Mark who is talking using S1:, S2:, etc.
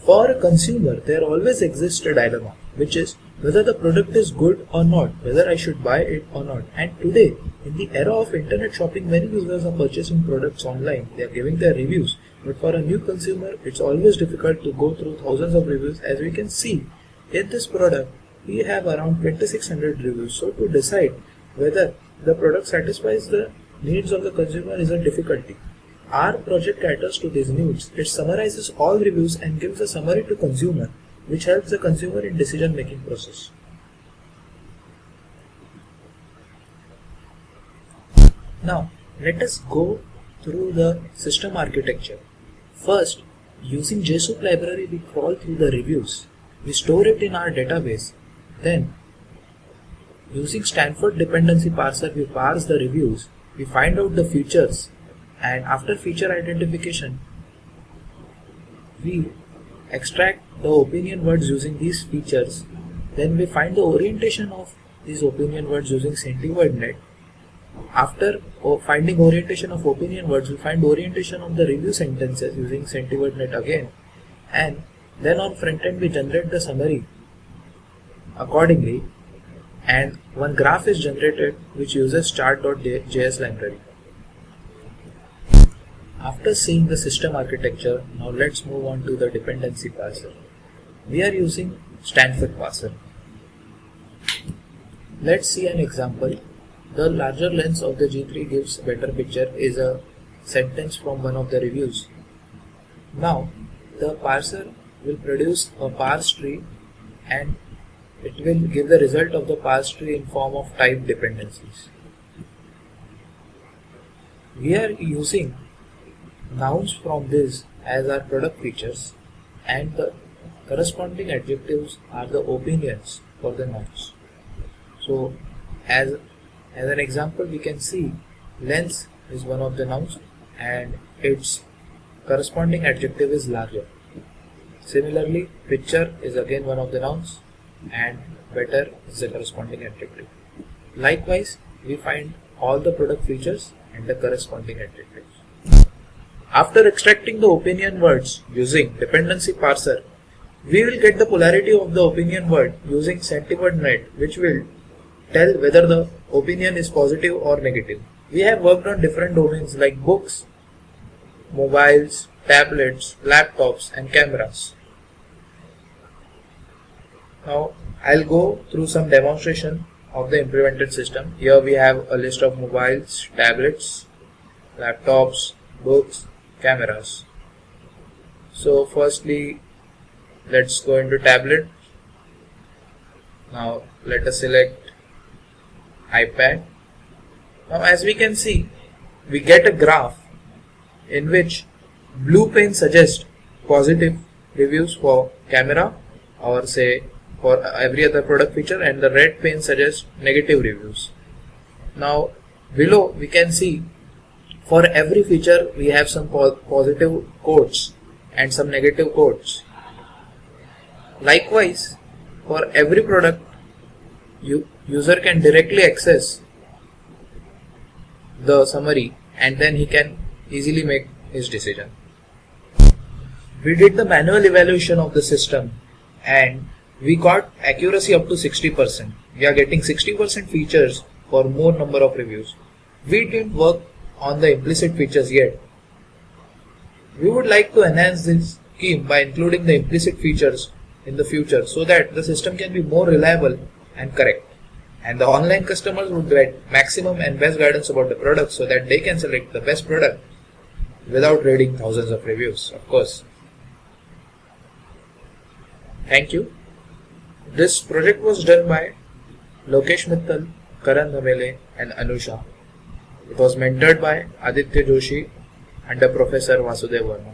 S1: For a consumer, there always exists a dilemma, which is whether the product is good or not, whether I should buy it or not. And today, in the era of internet shopping, many users are purchasing products online. They are giving their reviews. But for a new consumer, it's always difficult to go through thousands of reviews. As we can see, in this product, we have around 2600 reviews. So to decide whether the product satisfies the needs of the consumer is a difficulty. Our project caters to these needs. It summarizes all reviews and gives a summary to consumer, which helps the consumer in decision making process. Now, let us go through the system architecture. First, using JSON library, we crawl through the reviews. We store it in our database. Then, using Stanford dependency parser, we parse the reviews. We find out the features, and after feature identification, we extract the opinion words using these features. Then we find the orientation of these opinion words using SentiWordNet. After finding orientation of opinion words, we find orientation of the review sentences using SentiWordNet again, and then on front end we generate the summary accordingly, and one graph is generated which uses chart.js library. After seeing the system architecture, now let's move on to the dependency parser. We are using Stanford parser. Let's see an example. The larger lens of the G3 gives better picture is a sentence from one of the reviews. Now the parser will produce a parse tree, and it will give the result of the parse tree in form of type dependencies. We are using nouns from this as our product features, and the corresponding adjectives are the opinions for the nouns. So as an example, we can see lens is one of the nouns and its corresponding adjective is larger. Similarly, picture is again one of the nouns and better is the corresponding adjective. Likewise, we find all the product features and the corresponding adjectives. After extracting the opinion words using dependency parser, we will get the polarity of the opinion word using SentiWordNet, which will tell whether the opinion is positive or negative. We have worked on different domains like books, mobiles, tablets, laptops and cameras. Now I'll go through some demonstration of the implemented system. Here we have a list of mobiles, tablets, laptops, books, cameras. So firstly, let's go into tablet. Now let us select iPad. Now as we can see, we get a graph in which blue pane suggests positive reviews for camera or say for every other product feature, and the red pane suggests negative reviews. Now below we can see for every feature we have some positive quotes and some negative quotes. Likewise, for every product, user can directly access the summary and then he can easily make his decision. We did the manual evaluation of the system and we got accuracy up to 60%. We are getting 60% features for more number of reviews. We didn't work on the implicit features yet. We would like to enhance this scheme by including the implicit features in the future so that the system can be more reliable and correct, and the online customers would get maximum and best guidance about the product so that they can select the best product without reading thousands of reviews, of course. Thank you. This project was done by Lokesh Mittal, Karan Dhamele and Anusha. It was mentored by Aditya Joshi under Professor Vasudev Verma.